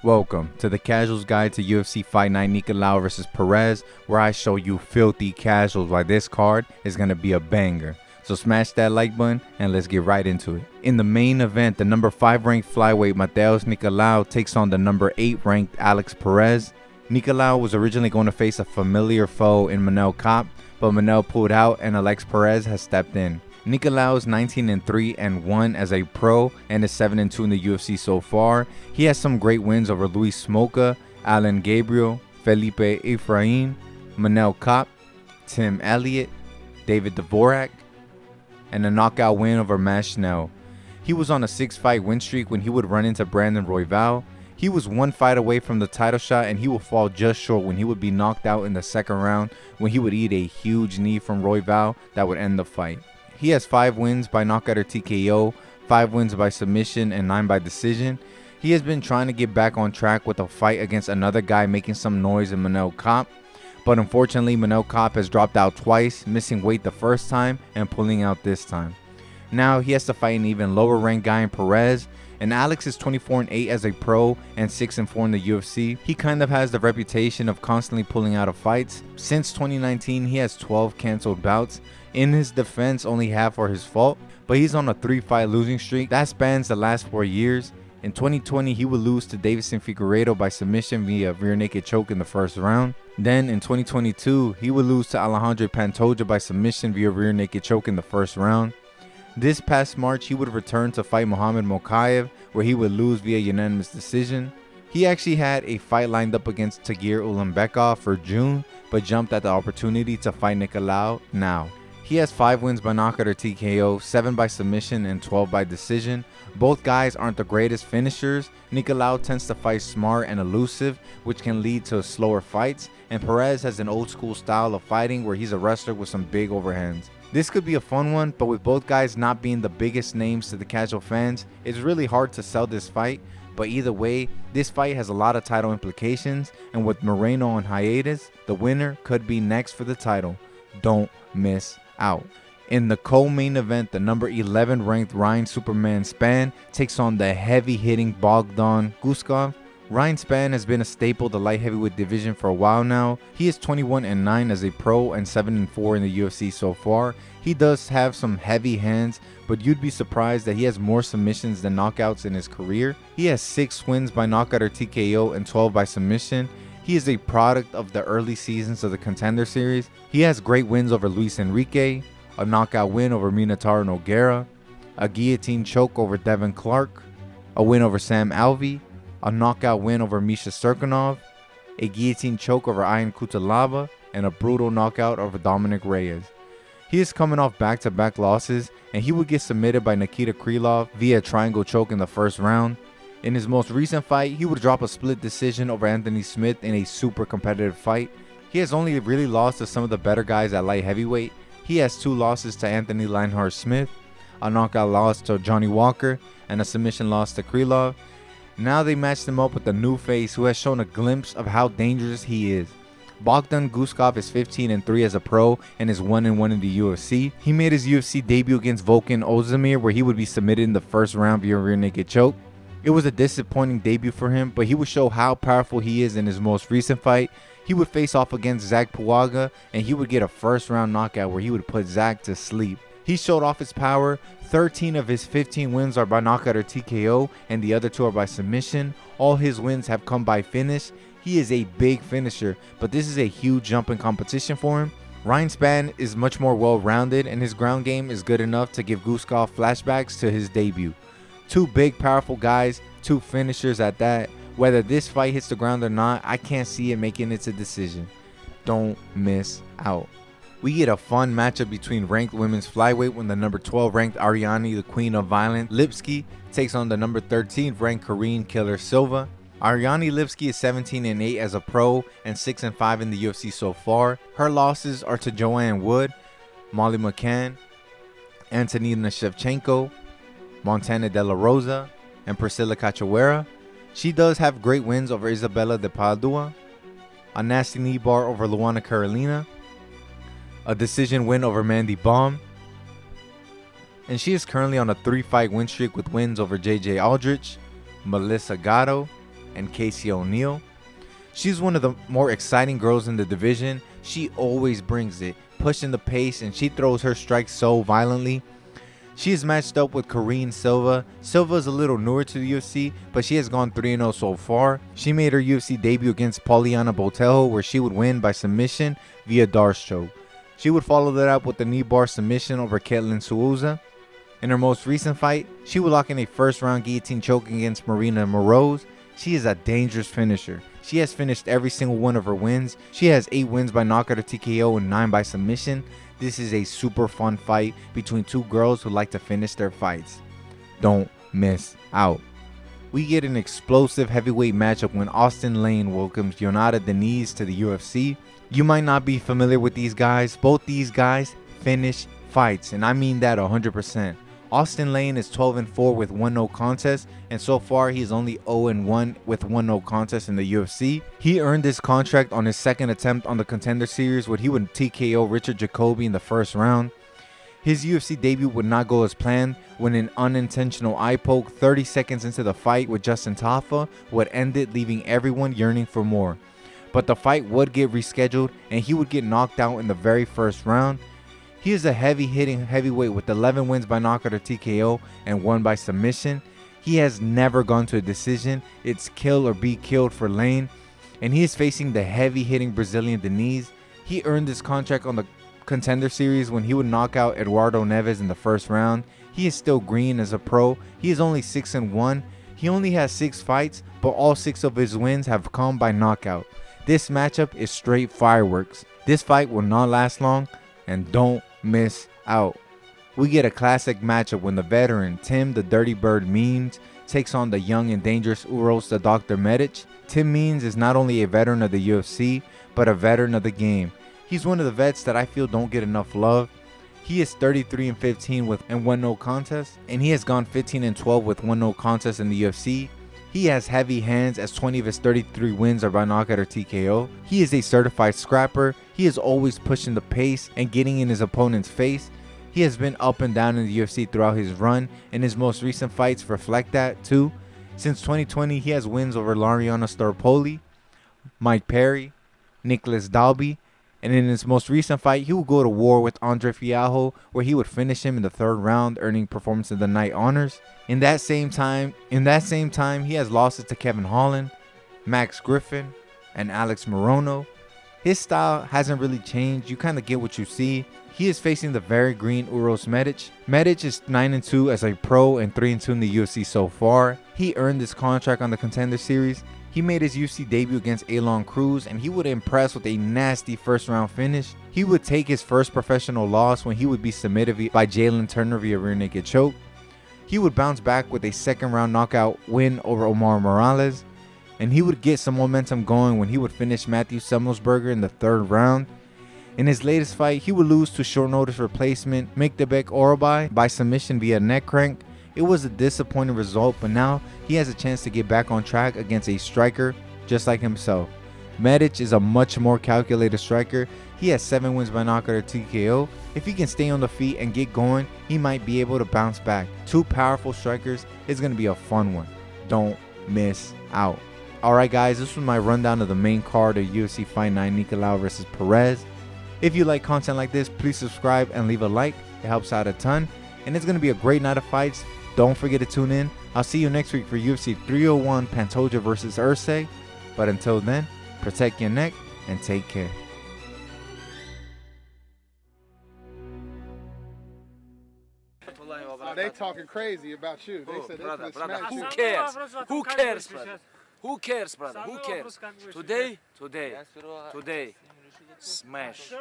Welcome to the Casuals Guide to UFC Fight Night Nicolau vs Perez, where I show you filthy casuals why this card is going to be a banger. So smash that like button and let's get right into it. In the main event, the number 5 ranked flyweight Matheus Nicolau takes on the number 8 ranked Alex Perez. Nicolau was originally going to face a familiar foe in Manel Kape, but Manel pulled out and Alex Perez has stepped in. Nicolau is 19-3 and 1 as a pro and is 7-2 in the UFC so far. He has some great wins over Luis Smolka, Alan Gabriel, Felipe Efrain, Manel Kape, Tim Elliott, David Dvorak, and a knockout win over Mash Snell. He was on a 6-fight win streak when he would run into Brandon Royval. He was 1 fight away from the title shot, and he would fall just short when he would be knocked out in the second round when he would eat a huge knee from Royval that would end the fight. He has 5 wins by knockout or TKO, 5 wins by submission, and 9 by decision. He has been trying to get back on track with a fight against another guy making some noise in Manel Kape, but unfortunately Manel Kape has dropped out twice, missing weight the first time and pulling out this time. Now he has to fight an even lower ranked guy in Perez, and Alex is 24-8 as a pro and 6-4 in the UFC. He kind of has the reputation of constantly pulling out of fights. Since 2019, he has 12 canceled bouts. In his defense, only half are his fault, but he's on a 3-fight losing streak that spans the last 4 years. In 2020, he would lose to Davison Figueiredo by submission via rear naked choke in the first round. Then in 2022, he would lose to Alejandro Pantoja by submission via rear naked choke in the first round. This past March, he would return to fight Muhammad Mokaev, where he would lose via unanimous decision. He actually had a fight lined up against Tagir Ulanbekov for June, but jumped at the opportunity to fight Nicolau now. He has 5 wins by knockout or TKO, 7 by submission, and 12 by decision. Both guys aren't the greatest finishers. Nicolau tends to fight smart and elusive, which can lead to slower fights, and Perez has an old school style of fighting where he's a wrestler with some big overhands. This could be a fun one, but with both guys not being the biggest names to the casual fans, it's really hard to sell this fight. But either way, this fight has a lot of title implications, and with Moreno on hiatus, the winner could be next for the title. Don't miss out. In the co-main event, the number 11 ranked Ryan Superman Spann takes on the heavy-hitting Bogdan Guskov. Ryan Spann has been a staple of the light heavyweight division for a while now. He is 21-9 as a pro and 7-4 in the UFC so far. He does have some heavy hands, but you'd be surprised that he has more submissions than knockouts in his career. He has 6 wins by knockout or TKO and 12 by submission. He is a product of the early seasons of the Contender Series. He has great wins over Luis Enrique, a knockout win over Minotauro Nogueira, a guillotine choke over Devin Clark, a win over Sam Alvey, a knockout win over Misha Serkinov, a guillotine choke over Ian Cutelaba, and a brutal knockout over Dominic Reyes. He is coming off back-to-back losses, and he would get submitted by Nikita Krylov via triangle choke in the first round. In his most recent fight, he would drop a split decision over Anthony Smith in a super competitive fight. He has only really lost to some of the better guys at light heavyweight. He has 2 losses to Anthony Lionheart Smith, a knockout loss to Johnny Walker, and a submission loss to Krylov. Now they matched him up with a new face who has shown a glimpse of how dangerous he is. Bogdan Guskov is 15-3 as a pro and is 1-1 in the UFC. He made his UFC debut against Volkan Ozdemir, where he would be submitted in the first round via rear naked choke. It was a disappointing debut for him, but he would show how powerful he is in his most recent fight. He would face off against Zach Puaga, and he would get a first round knockout where he would put Zach to sleep. He showed off his power. 13 of his 15 wins are by knockout or TKO, and the other 2 are by submission. All his wins have come by finish. He is a big finisher, but this is a huge jump in competition for him. Ryan Spann is much more well-rounded, and his ground game is good enough to give Guskov flashbacks to his debut. 2 big, powerful guys, 2 finishers at that. Whether this fight hits the ground or not, I can't see it making it a decision. Don't miss out. We get a fun matchup between ranked women's flyweight when the number 12 ranked Ariane, the Queen of Violence, Lipsky, takes on the number 13 ranked Karine Killer Silva. Ariane Lipsky is 17-8 as a pro and 6-5 in the UFC so far. Her losses are to Joanne Wood, Molly McCann, Antonina Shevchenko, Montana De La Rosa, and Priscilla Cachoeira. She does have great wins over Isabella de Padua, a nasty knee bar over Luana Carolina, a decision win over Mandy Baum, and she is currently on a 3-fight win streak with wins over JJ Aldrich, Melissa Gatto, and Casey O'Neill. She's one of the more exciting girls in the division. She always brings it, pushing the pace, and she throws her strikes so violently. She is matched up with Karine Silva. Silva is a little newer to the UFC, but she has gone 3-0 so far. She made her UFC debut against Poliana Botelho, where she would win by submission via Darce choke. She would follow that up with the knee bar submission over Ketlen Souza. In her most recent fight, she would lock in a first-round guillotine choke against Marina Moroz. She is a dangerous finisher. She has finished every single one of her wins. She has 8 wins by knockout or TKO and 9 by submission. This is a super fun fight between two girls who like to finish their fights. Don't miss out. We get an explosive heavyweight matchup when Austen Lane welcomes Jhonata Diniz to the UFC. You might not be familiar with these guys. Both these guys finish fights, and I mean that 100%. Austen Lane is 12-4 with 1 no contest, and so far he is only 0-1 with 1 no contest in the UFC. He earned this contract on his second attempt on the Contender Series, where he would TKO Richard Jacoby in the first round. His UFC debut would not go as planned when an unintentional eye poke 30 seconds into the fight with Justin Tafa would end it, leaving everyone yearning for more. But the fight would get rescheduled and he would get knocked out in the very first round. He is a heavy-hitting heavyweight with 11 wins by knockout or TKO and 1 by submission. He has never gone to a decision. It's kill or be killed for Lane. And he is facing the heavy-hitting Brazilian Denise. He earned this contract on the Contender Series when he would knock out Eduardo Neves in the first round. He is still green as a pro. He is only 6-1. He only has 6 fights, but all 6 of his wins have come by knockout. This matchup is straight fireworks. This fight will not last long, and don't miss out. We get a classic matchup when the veteran Tim the Dirty Bird Means takes on the young and dangerous Uros the Dr. Madic. Tim Means is not only a veteran of the UFC, but a veteran of the game. He's one of the vets that I feel don't get enough love. He is 33-15 with 1 no contest, and he has gone 15-12 with 1 no contest in the UFC. He has heavy hands as 20 of his 33 wins are by knockout or TKO. He is a certified scrapper. He is always pushing the pace and getting in his opponent's face. He has been up and down in the UFC throughout his run, and his most recent fights reflect that too. Since 2020, he has wins over Lariano Starpoli, Mike Perry, Nicholas Dalby, and in his most recent fight, he will go to war with Andre Fialho, where he would finish him in the 3rd round, earning Performance of the Night honors. In that same time, he has losses to Kevin Holland, Max Griffin, and Alex Morono. His style hasn't really changed. You kind of get what you see. He is facing the very green Uros Madic. Madic is 9-2 as a pro and 3-2 in the UFC so far. He earned this contract on the Contender Series. He made his UFC debut against Elon Cruz, and he would impress with a nasty first-round finish. He would take his first professional loss when he would be submitted by Jalen Turner via rear naked choke. He would bounce back with a second-round knockout win over Omar Morales, and he would get some momentum going when he would finish Matthew Semmelsberger in the 3rd round. In his latest fight, he would lose to short-notice replacement Mikdebek Orobai by submission via neck crank. It was a disappointing result, but now he has a chance to get back on track against a striker just like himself. Madic is a much more calculated striker. He has 7 wins by knockout or TKO. If he can stay on the feet and get going, he might be able to bounce back. 2 powerful strikers. It's going to be a fun one. Don't miss out. Alright guys, this was my rundown of the main card of UFC Fight Night, Nicolau versus Perez. If you like content like this, please subscribe and leave a like. It helps out a ton. And it's going to be a great night of fights. Don't forget to tune in. I'll see you next week for UFC 301 Pantoja versus Ursay. But until then, protect your neck and take care. They talking crazy about you. They said brother, they smash who you. cares? Who cares, brother? Who cares, brother? Who cares? Today, smash.